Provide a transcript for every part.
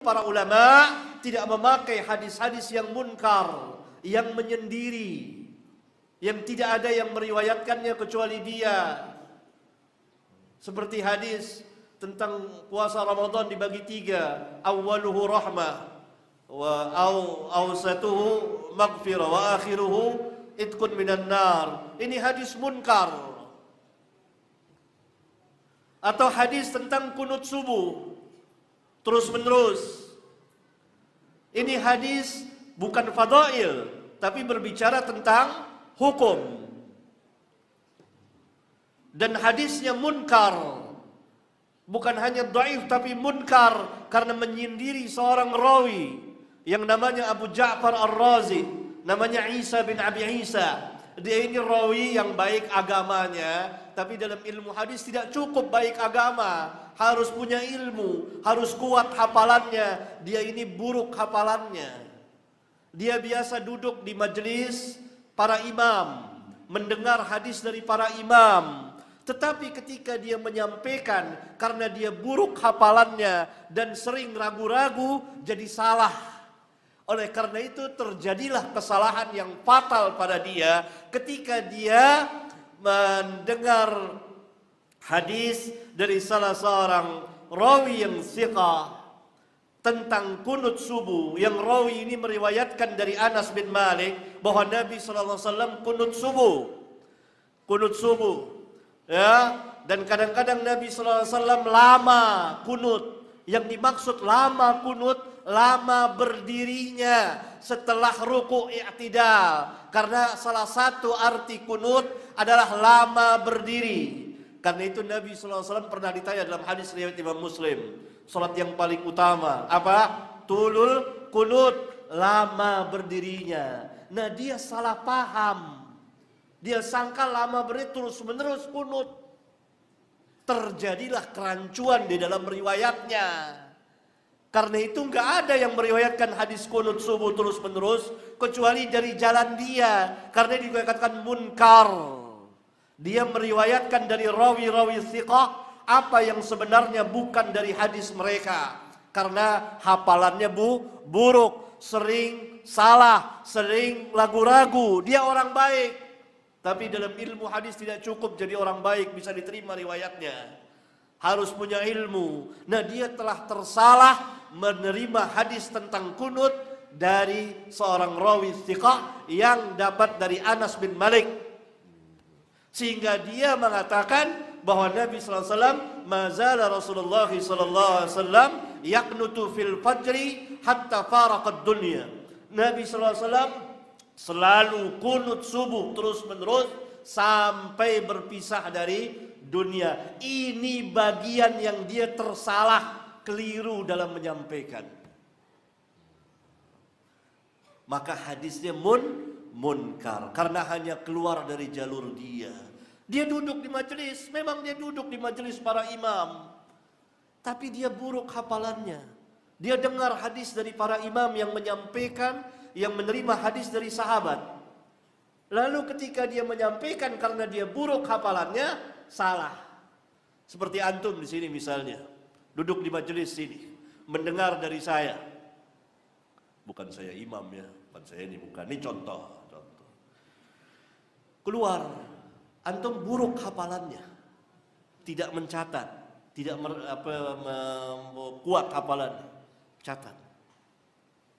para ulama tidak memakai hadis-hadis yang munkar, yang menyendiri, yang tidak ada yang meriwayatkannya kecuali dia. Seperti hadis tentang puasa Ramadan dibagi tiga, awwaluhu rahmah, wa awsatuhu maghfirah, wa akhiruhu itqun minan nar. Ini hadis munkar. Atau hadis tentang kunut subuh terus menerus. Ini hadis bukan fadail, tapi berbicara tentang hukum. Dan hadisnya munkar. Bukan hanya dhaif tapi munkar karena menyindiri seorang rawi yang namanya Abu Ja'far Ar-Razi, namanya Isa bin Abi Isa. Dia ini rawi yang baik agamanya, tapi dalam ilmu hadis tidak cukup baik agama, harus punya ilmu, harus kuat hafalannya. Dia ini buruk hafalannya. Dia biasa duduk di majelis para imam, mendengar hadis dari para imam. Tetapi ketika dia menyampaikan, karena dia buruk hafalannya dan sering ragu-ragu, jadi salah. Oleh karena itu terjadilah kesalahan yang fatal pada dia ketika dia mendengar hadis dari salah seorang rawi yang thiqah tentang kunut subuh, yang rawi ini meriwayatkan dari Anas bin Malik bahwa Nabi SAW kunut subuh, ya. Dan kadang-kadang Nabi SAW lama kunut. Yang dimaksud lama kunut, lama berdirinya setelah ruku' i'tidal. Karena salah satu arti kunut adalah lama berdiri. Karena itu Nabi SAW pernah ditanya dalam hadis riwayat Imam Muslim, salat yang paling utama apa? Tulul kunut, lama berdirinya. Nah, dia salah paham. Dia sangka lama berdiri terus menerus kunut. Terjadilah kerancuan di dalam riwayatnya. Karena itu nggak ada yang meriwayatkan hadis kunut subuh terus menerus kecuali dari jalan dia. Karena dikatakan munkar. Dia meriwayatkan dari rawi-rawi thiqah apa yang sebenarnya bukan dari hadis mereka. Karena hafalannya buruk, sering salah, sering ragu-ragu. Dia orang baik. Tapi dalam ilmu hadis tidak cukup jadi orang baik bisa diterima riwayatnya. Harus punya ilmu. Nah, dia telah tersalah menerima hadis tentang kunut dari seorang rawi thiqah yang dapat dari Anas bin Malik. Sehingga dia mengatakan bahwa Nabi SAW, mazala Rasulullah SAW yaknutu fil fajri hatta faraqad dunya. Nabi SAW selalu kunut subuh terus menerus sampai berpisah dari dunia. Ini bagian yang dia tersalah, keliru dalam menyampaikan. Maka hadisnya munkar karena hanya keluar dari jalur dia. Dia duduk di majelis, memang dia duduk di majelis para imam, tapi dia buruk hafalannya. Dia dengar hadis dari para imam yang menyampaikan, yang menerima hadis dari sahabat. Lalu ketika dia menyampaikan karena dia buruk hafalannya, salah. Seperti antum di sini misalnya, duduk di majelis sini, mendengar dari saya. Bukan saya imam ya, bukan saya ini, bukan. Ini contoh. Keluar, antum buruk hafalannya, tidak mencatat, tidak kuat hafalannya, catat.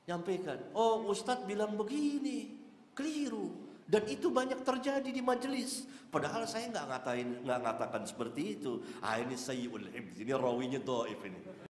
Nyampaikan, oh Ustadz bilang begini, keliru, dan itu banyak terjadi di majelis. Padahal saya nggak ngatakan seperti itu. Ini sayyul hifz, ini rawinya dhaif ini.